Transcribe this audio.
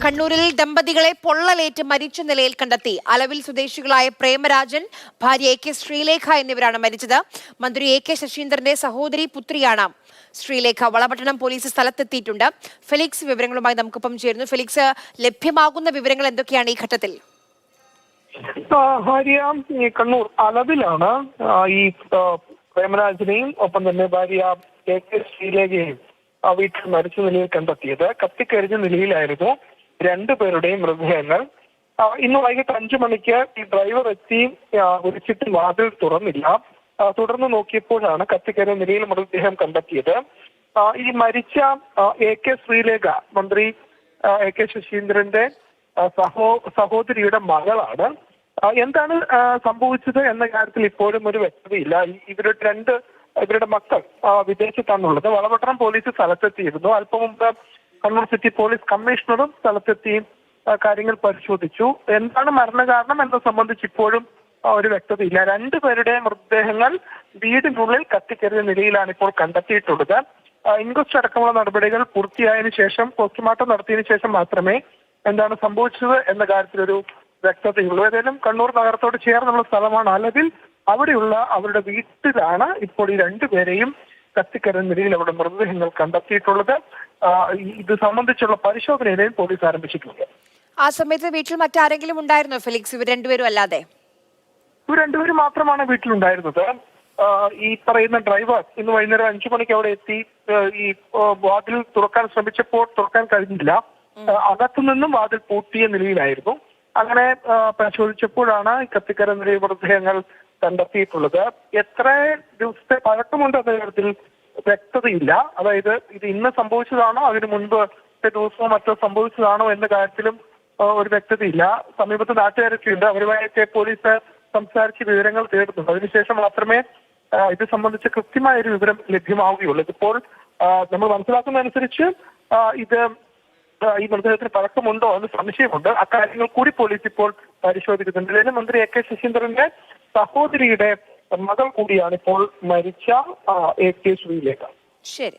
കണ്ണൂരിൽ ദമ്പതികളെ പൊള്ളലേറ്റ് മരിച്ച നിലയിൽ കണ്ടെത്തി. അലവിൽ സ്വദേശികളായ പ്രേമരാജൻ, ഭാര്യ AK ശ്രീലേഖ എന്നിവരാണ് മരിച്ചത്. മന്ത്രി AK ശശീന്ദ്രന്റെ സഹോദരി പുത്രിയാണ് ശ്രീലേഖ. വളപട്ടണം പോലീസ് സ്ഥലത്തെത്തിയിട്ടുണ്ട്. ഫെലിക്സ് വിവരങ്ങളുമായി നമുക്കൊപ്പം ചേരുന്നു. ഫെലിക്സ്, ലഭ്യമാകുന്ന വിവരങ്ങൾ എന്തൊക്കെയാണ് ഈ ഘട്ടത്തിൽ? കണ്ണൂർ അലവിലാണ് ഈ പ്രേമരാജനെയും ഒപ്പം തന്നെ ഭാര്യ AK ശ്രീലേഖയെയും വീട്ടിൽ മരിച്ച നിലയിൽ കണ്ടെത്തിയത്. കത്തിക്കരിഞ്ഞ നിലയിലായിരുന്നു രണ്ടുപേരുടെയും മൃതദേഹങ്ങൾ. ഇന്ന് വൈകിട്ട് 5 മണിക്ക് ഈ ഡ്രൈവർ എത്തി വിളിച്ചിട്ട് വാതിൽ തുറന്നില്ല. തുടർന്ന് നോക്കിയപ്പോഴാണ് കത്തിക്കരിഞ്ഞ നിലയിൽ മൃതദേഹം കണ്ടെത്തിയത്. ഈ മരിച്ച AK ശ്രീലേഖ മന്ത്രി AK ശശീന്ദ്രന്റെ സഹോദരിയുടെ മകളാണ്. എന്താണ് സംഭവിച്ചത് എന്ന കാര്യത്തിൽ ഇപ്പോഴും ഒരു വ്യക്തതയില്ല. ഇവരുടെ മക്കൾ വിദേശത്താണുള്ളത്. വളപട്ടണം പോലീസ് സ്ഥലത്തെത്തിയിരുന്നു. അല്പം മുമ്പ് കണ്ണൂർ സിറ്റി പോലീസ് കമ്മീഷണറും സ്ഥലത്തെത്തി കാര്യങ്ങൾ പരിശോധിച്ചു. എന്താണ് മരണകാരണം എന്നത് സംബന്ധിച്ച് ഇപ്പോഴും ഒരു വ്യക്തതയില്ല. രണ്ടുപേരുടെ മൃതദേഹങ്ങൾ വീടിനുള്ളിൽ കത്തിക്കരിഞ്ഞ നിലയിലാണ് ഇപ്പോൾ കണ്ടെത്തിയിട്ടുള്ളത്. ഇൻക്വസ്റ്റ് അടക്കമുള്ള നടപടികൾ പൂർത്തിയായതിനു ശേഷം, പോസ്റ്റ്മോർട്ടം നടത്തിയതിനു ശേഷം മാത്രമേ എന്താണ് സംഭവിച്ചത് എന്ന കാര്യത്തിലൊരു വ്യക്തതയുള്ളൂ. ഏതായാലും കണ്ണൂർ നഗരത്തോട് ചേർന്നുള്ള സ്ഥലമാണ് അലവിൽ. അവിടെയുള്ള അവരുടെ വീട്ടിലാണ് ഇപ്പോൾ ഈ രണ്ടുപേരെയും കത്തിക്കരിഞ്ഞ നിലയിൽ അവരുടെ മൃതദേഹങ്ങൾ കണ്ടെത്തിയിട്ടുള്ളത്. ഇത് സംബന്ധിച്ചുള്ള പരിശോധനയും പോലീസ് ആരംഭിച്ചിട്ടുണ്ട്. ആ സമയത്ത് വീട്ടിൽ മറ്റാരെങ്കിലും ഉണ്ടായിരുന്നോ ഫെലിക്സ്? ഇവർ രണ്ടുപേരും അല്ലാതെ ഇവർ രണ്ടുപേരും മാത്രമാണ് വീട്ടിലുണ്ടായിരുന്നത്. ഈ പറയുന്ന ഡ്രൈവർ ഇന്ന് വൈകുന്നേരം 5 മണിക്ക് അവിടെ എത്തി. ഈ വാതിൽ തുറക്കാൻ ശ്രമിച്ചപ്പോൾ തുറക്കാൻ കഴിഞ്ഞില്ല. അകത്തുനിന്നും വാതിൽ പൂട്ടിയ നിലയിലായിരുന്നു. അങ്ങനെ പരിശോധിച്ചപ്പോഴാണ് ഈ കത്തിക്കരിഞ്ഞ നിലയിൽ മൃതദേഹങ്ങൾ കണ്ടെത്തിയിട്ടുള്ളത്. എത്ര ദിവസത്തെ പഴക്കമുണ്ട് എന്ന കാര്യത്തിൽ വ്യക്തതയില്ല. അതായത് ഇത് ഇന്ന് സംഭവിച്ചതാണോ അതിന് മുൻപ് ദിവസമോ മറ്റോ സംഭവിച്ചതാണോ എന്ന കാര്യത്തിലും ഒരു വ്യക്തതയില്ല. സമീപത്ത് നാട്ടുകാരൊക്കെ ഉണ്ട്. അവരുമായൊക്കെ പോലീസ് സംസാരിച്ച് വിവരങ്ങൾ തേടുന്നുണ്ട്. അതിനുശേഷം മാത്രമേ ഇത് സംബന്ധിച്ച കൃത്യമായ ഒരു വിവരം ലഭ്യമാവുകയുള്ളൂ. ഇപ്പോൾ നമ്മൾ മനസ്സിലാക്കുന്നതനുസരിച്ച് ഈ മൃതദേഹത്തിന് പഴക്കമുണ്ടോ എന്ന് സംശയമുണ്ട്. അക്കാര്യങ്ങൾ കൂടി പോലീസ് ഇപ്പോൾ പരിശോധിക്കുന്നുണ്ട്. ഇതിന് മന്ത്രി AK ശശീന്ദ്രന്റെ സഹോദരിയുടെ മകൾ കൂടിയാണ് ഇപ്പോൾ മരിച്ച AK ശ്രീലേഖ. ശരി.